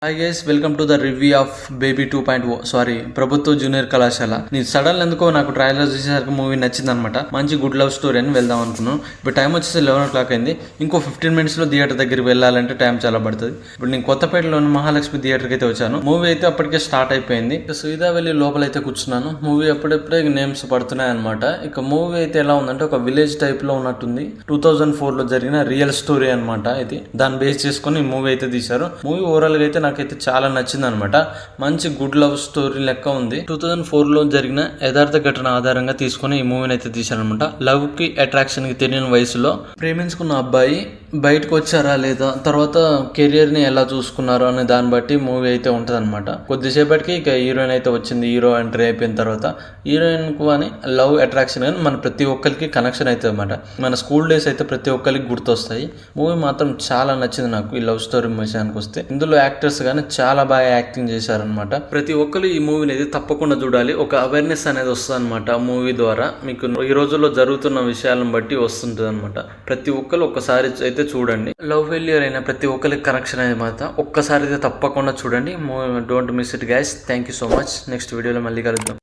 Hi guys, welcome to the review of baby 2.0 sorry ప్రభుత్వ junior కళాశాల. నేను sudden ఎందుకో నాకు ట్రైలర్ చూసేసరికి మూవీ నచ్చింది అనమాట. మంచి గుడ్ లవ్ స్టోరీ అని వెళ్దాం అనుకున్నాను. ఇప్పుడు టైం వచ్చేసి 11 అయింది. ఇంకో 15 మినిట్స్లో థియేటర్ దగ్గరికి వెళ్ళాలంటే టైం చాలా పడుతుంది. ఇప్పుడు నేను కొత్తపేటలోని మహాలక్ష్మి థియేటర్కి అయితే వచ్చాను. మూవీ అయితే అప్పటికే స్టార్ట్ అయిపోయింది. సీదా వెళ్ళి లోపల అయితే కూర్చున్నాను. మూవీ అప్పుడప్పుడే నేమ్స్ పడుతున్నాయి అనమాట. ఇక మూవీ అయితే ఎలా ఉందంటే ఒక విలేజ్ టైప్ లో ఉన్నట్టుంది. 2004లో జరిగిన రియల్ స్టోరీ అనమాట. ఇది దాన్ని బేస్ చేసుకుని మూవీ అయితే తీశారు. మూవీ ఓవరాల్ గా అయితే నాకైతే చాలా నచ్చింది అనమాట. మంచి గుడ్ లవ్ స్టోరీ లెక్క ఉంది. 2004లో జరిగిన యథార్థ ఘటన ఆధారంగా తీసుకుని ఈ మూవీని అయితే తీశారనమాట. లవ్ కి అట్రాక్షన్ కి తెలియని వయసులో ప్రేమించుకున్న అబ్బాయి బయటకు వచ్చారా లేదా, తర్వాత కెరియర్ ని ఎలా చూసుకున్నారు అనే దాన్ని బట్టి మూవీ అయితే ఉంటది అనమాట. కొద్దిసేపటికి ఇక హీరోయిన్ అయితే వచ్చింది. హీరో ఎంట్రీ అయిపోయిన తర్వాత హీరోయిన్ కు అని లవ్ అట్రాక్షన్ కానీ మన ప్రతి ఒక్కరికి కనెక్షన్ అవుతుంది అనమాట. మన స్కూల్ డేస్ అయితే ప్రతి ఒక్కరికి గుర్తొస్తాయి. మూవీ మాత్రం చాలా నచ్చింది నాకు. ఈ లవ్ స్టోరీ విషయానికి వస్తే ఇందులో యాక్టర్స్ కానీ చాలా బాగా యాక్టింగ్ చేశారనమాట. ప్రతి ఒక్కరు ఈ మూవీని అయితే తప్పకుండా చూడాలి. ఒక అవేర్నెస్ అనేది వస్తుంది అనమాట మూవీ ద్వారా. మీకు ఈ రోజుల్లో జరుగుతున్న విషయాలను బట్టి వస్తుంటుంది అనమాట. ప్రతి ఒక్కరు ఒక్కసారి అయితే చూడండి. లవ్ ఫెయిల్యూర్ అయిన ప్రతి ఒక్కరికి కనెక్షన్ అనేది మాత్రం ఒక్కసారి అయితే తప్పకుండా చూడండి. Don't miss it guys. Thank you so much. Next వీడియోలో మళ్ళీ కలుద్దాం.